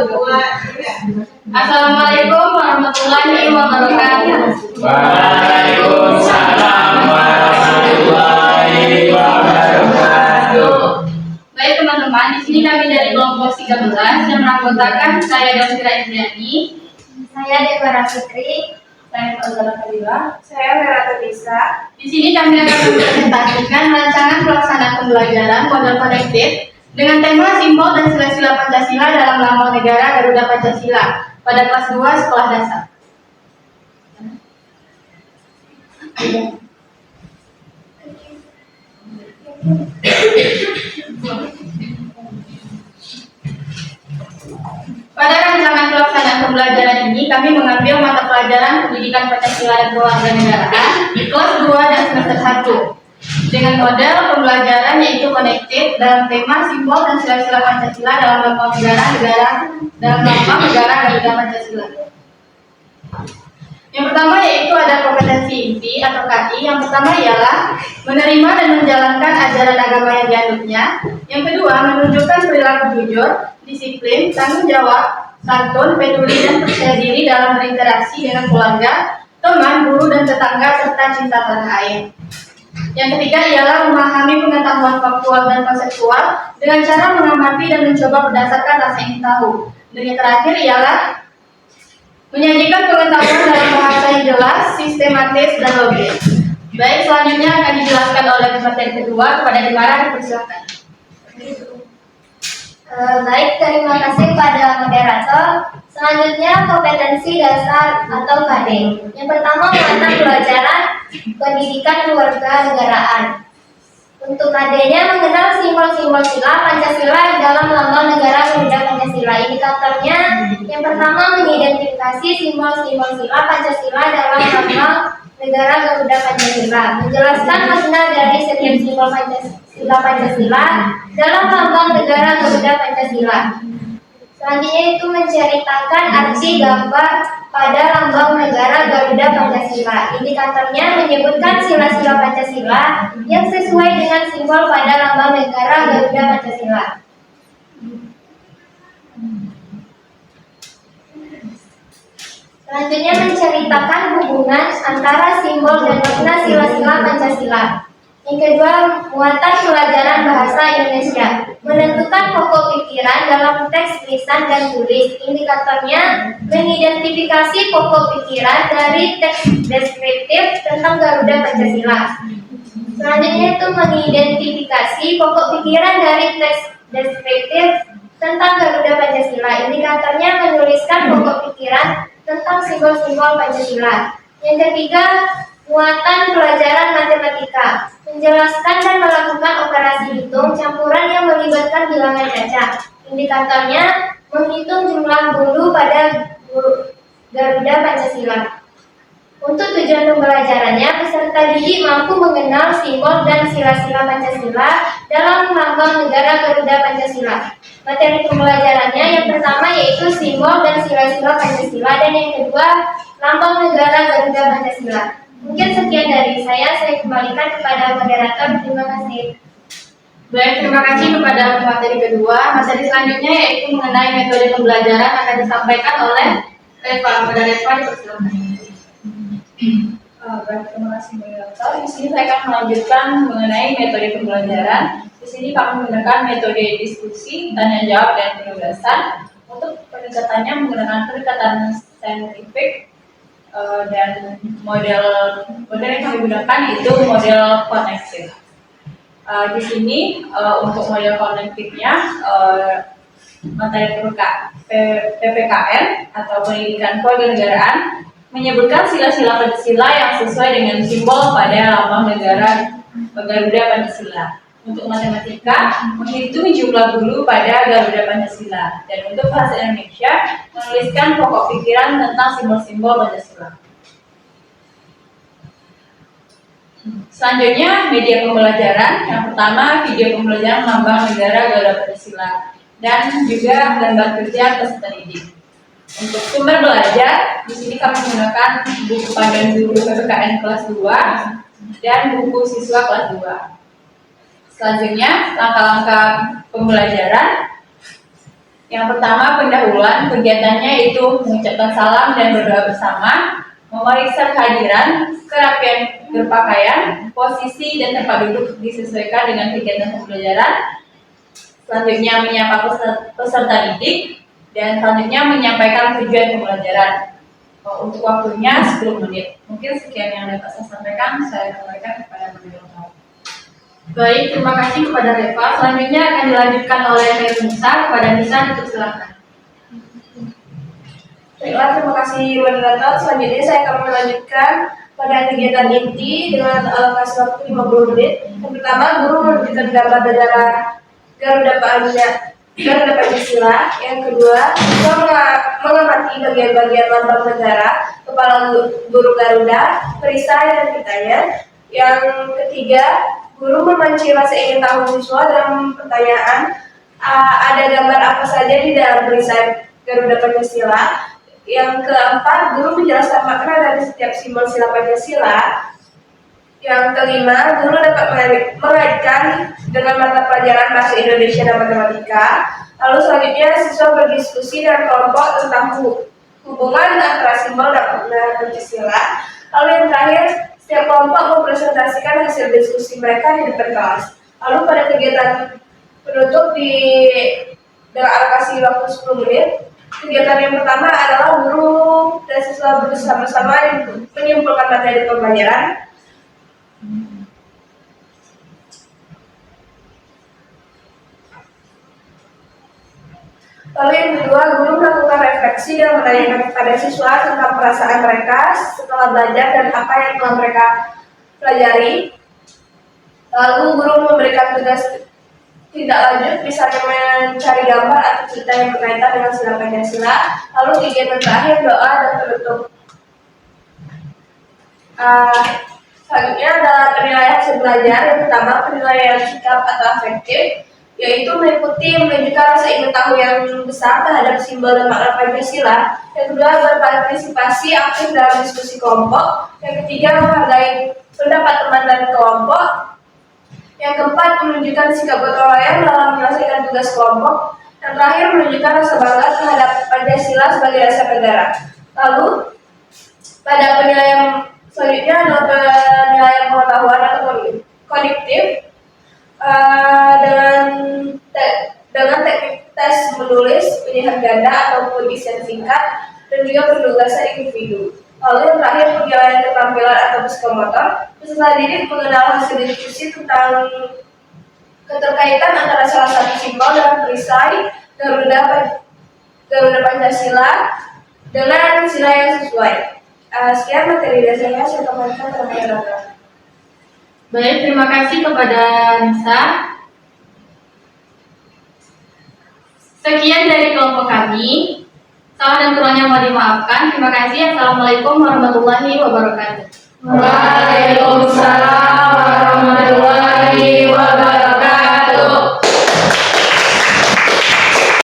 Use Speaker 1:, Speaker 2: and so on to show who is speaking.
Speaker 1: Assalamualaikum warahmatullahi wabarakatuh.
Speaker 2: Waalaikumsalam warahmatullahi wabarakatuh.
Speaker 1: Baik teman-teman, di sini kami dari kelompok 13 yang menganggotakan saya Dausira Indriani,
Speaker 3: Saya Dewa Fitri,
Speaker 1: saya Fauzala Fadila.
Speaker 3: saya Merata Bisa.
Speaker 1: Di sini kami akan mempresentasikan rancangan pelaksanaan pembelajaran model connected dengan tema simbol dan sila-sila Pancasila dalam Lambang Negara Garuda Pancasila pada kelas 2 sekolah dasar. Pada rancangan pelaksanaan pembelajaran ini, kami mengambil mata pelajaran Pendidikan Pancasila dan Kewarganegaraan kelas 2 dan semester 1 dengan model pembelajaran yaitu connected dalam tema simbol dan sila-sila Pancasila dalam lambang negara Garuda Pancasila. Yang pertama yaitu ada kompetensi inti atau KI. Yang pertama ialah menerima dan menjalankan ajaran agama yang dianutnya. Yang kedua, menunjukkan perilaku jujur, disiplin, tanggung jawab, santun, peduli, dan percaya diri dalam berinteraksi dengan keluarga, teman, guru, dan tetangga, serta cinta tanah air. Yang ketiga ialah memahami pengetahuan faktual dan konseptual dengan cara mengamati dan mencoba berdasarkan rasa ingin tahu. Dan yang terakhir ialah menyajikan pengetahuan dalam bahasa yang jelas, sistematis, dan logis. Baik, selanjutnya akan dijelaskan oleh materi kedua. Kepada Demara, dipersilakan.
Speaker 3: Baik, terima kasih pada moderator. Selanjutnya kompetensi dasar atau KD. Yang pertama mata pelajaran Pendidikan Kewarganegaraan. Untuk KD-nya mengenal simbol-simbol sila Pancasila dalam lambang negara Garuda Pancasila. Indikatornya yang pertama mengidentifikasi simbol-simbol sila Pancasila dalam lambang negara Garuda Pancasila. Menjelaskan makna dari setiap simbol Pancasila dalam lambang negara Garuda Pancasila. Selanjutnya itu menceritakan arti gambar pada lambang negara Garuda Pancasila. Indikatornya menyebutkan sila-sila Pancasila yang sesuai dengan simbol pada lambang negara Garuda Pancasila. Selanjutnya menceritakan hubungan antara simbol dan makna sila-sila Pancasila. Yang kedua, muatan pelajaran bahasa Indonesia. Menentukan pokok pikiran dalam teks lisan dan tulis. Indikatornya mengidentifikasi pokok pikiran dari teks deskriptif tentang Garuda Pancasila. Selanjutnya itu mengidentifikasi pokok pikiran dari teks deskriptif tentang Garuda Pancasila. Indikatornya menuliskan pokok pikiran tentang simbol-simbol Pancasila. Yang ketiga, muatan pelajaran matematika. Menjelaskan dan melakukan operasi hitung campuran yang melibatkan bilangan cacat. Indikatornya menghitung jumlah bulu pada Garuda Pancasila. Untuk tujuan pembelajarannya, peserta didik mampu mengenal simbol dan sila-sila Pancasila dalam lambang negara Garuda Pancasila. Materi pembelajarannya yang pertama yaitu simbol dan sila-sila Pancasila, dan yang kedua lambang negara Garuda Pancasila. Mungkin sekian dari saya kembalikan kepada moderator. Terima kasih.
Speaker 1: Baik, terima kasih kepada materi kedua. Materi selanjutnya yaitu mengenai metode pembelajaran akan disampaikan oleh Reva. Kepada Reva, dipersilakan.
Speaker 4: Baik, terima kasih moderator. Di sini saya akan melanjutkan mengenai metode pembelajaran. Di sini kami menggunakan metode diskusi, tanya jawab, dan penugasan. Untuk pendekatannya menggunakan pendekatan saintifik, dan model yang kami gunakan itu model connected. Di sini untuk model connected-nya materi PPKN atau Pendidikan Kewarganegaraan menyebutkan sila-sila Pancasila yang sesuai dengan simbol pada lambang negara Garuda Pancasila. Untuk matematika, menghitung jumlah guru pada Garuda Pancasila. Dan untuk bahasa Indonesia, menuliskan pokok pikiran tentang simbol-simbol Pancasila. Selanjutnya, media pembelajaran. Yang pertama, video pembelajaran lambang negara Garuda Pancasila. Dan juga gambar kerja peserta didik. Untuk sumber belajar, di sini kami menggunakan buku panduan guru PPKN kelas 2 dan buku siswa kelas 2. Selanjutnya, langkah-langkah pembelajaran. Yang pertama, pendahuluan. Kegiatannya yaitu mengucapkan salam dan berdoa bersama, memeriksa kehadiran, kerapian berpakaian, posisi dan tempat duduk disesuaikan dengan kegiatan pembelajaran. Selanjutnya menyapa peserta didik, dan selanjutnya menyampaikan tujuan pembelajaran. Untuk waktunya 10 menit. Mungkin sekian yang dapat saya sampaikan. Saya kembalikan kepada Menteri.
Speaker 1: Baik, terima kasih kepada Reva. Selanjutnya akan dilanjutkan oleh Nisa. Kepada Nisa, silakan.
Speaker 5: Baiklah, terima kasih moderator. Selanjutnya saya akan melanjutkan pada kegiatan inti dengan alokasi waktu 50 menit. Yang pertama, guru menunjukkan gambar negara Garuda Pancasila. Yang kedua, siswa mengamati bagian-bagian lambang negara, kepala guru Garuda, perisai dan kitanya. Yang ketiga, guru memancing rasa ingin tahu siswa dalam pertanyaan, ada gambar apa saja di dalam perisai Garuda Pancasila. Yang keempat, guru menjelaskan makna dari setiap simbol sila Pancasila. Yang kelima, guru dapat mengaitkan dengan mata pelajaran bahasa Indonesia dan matematika. Lalu selanjutnya, siswa berdiskusi dengan kelompok tentang hubungan antara simbol dan makna Pancasila. Lalu yang terakhir, setiap kelompok mempresentasikan hasil diskusi mereka di depan kelas. Lalu pada kegiatan penutup dengan alokasi waktu 10 menit, kegiatan yang pertama adalah guru dan siswa bersama-sama menyimpulkan materi pembelajaran. Lalu yang kedua, guru melakukan refleksi dan menanyakan kepada siswa tentang perasaan mereka setelah belajar dan apa yang telah mereka pelajari. Lalu guru memberikan tugas tindak lanjut, misalnya mencari gambar atau cerita yang berkaitan dengan sila Pancasila. Lalu kegiatan terakhir, doa dan penutup. Selanjutnya adalah penilaian hasil belajar. Yang pertama, penilaian sikap atau afektif, yaitu meliputi menunjukkan rasa ingin tahu yang besar terhadap simbol dan makna Pancasila. Yang kedua, berpartisipasi aktif dalam diskusi kelompok. Yang ketiga, menghargai pendapat teman dan kelompok. Yang keempat, menunjukkan sikap gotong royong dalam menyelesaikan tugas kelompok. Yang terakhir, menunjukkan rasa bangga terhadap Pancasila sebagai dasar negara. Lalu, pada penilaian selanjutnya adalah penilaian pengetahuan atau kognitif. Dengan teknik tes menulis, pilihan ganda ataupun isian singkat, dan juga penugasan individu. Lalu yang terakhir, penilaian keterampilan atau psikomotor. Peserta didik mengenal hasil diskusi tentang keterkaitan antara salah satu simbol dengan perisai Garuda Pancasila dengan sila yang sesuai. Sekian materi dasarnya, saya kembalikan kepada moderator.
Speaker 1: Baik, terima kasih kepada Nisa. Sekian dari kelompok kami. Salah dan kurangnya mohon dimaafkan. Terima kasih. Assalamualaikum warahmatullahi wabarakatuh.
Speaker 5: Waalaikumsalam.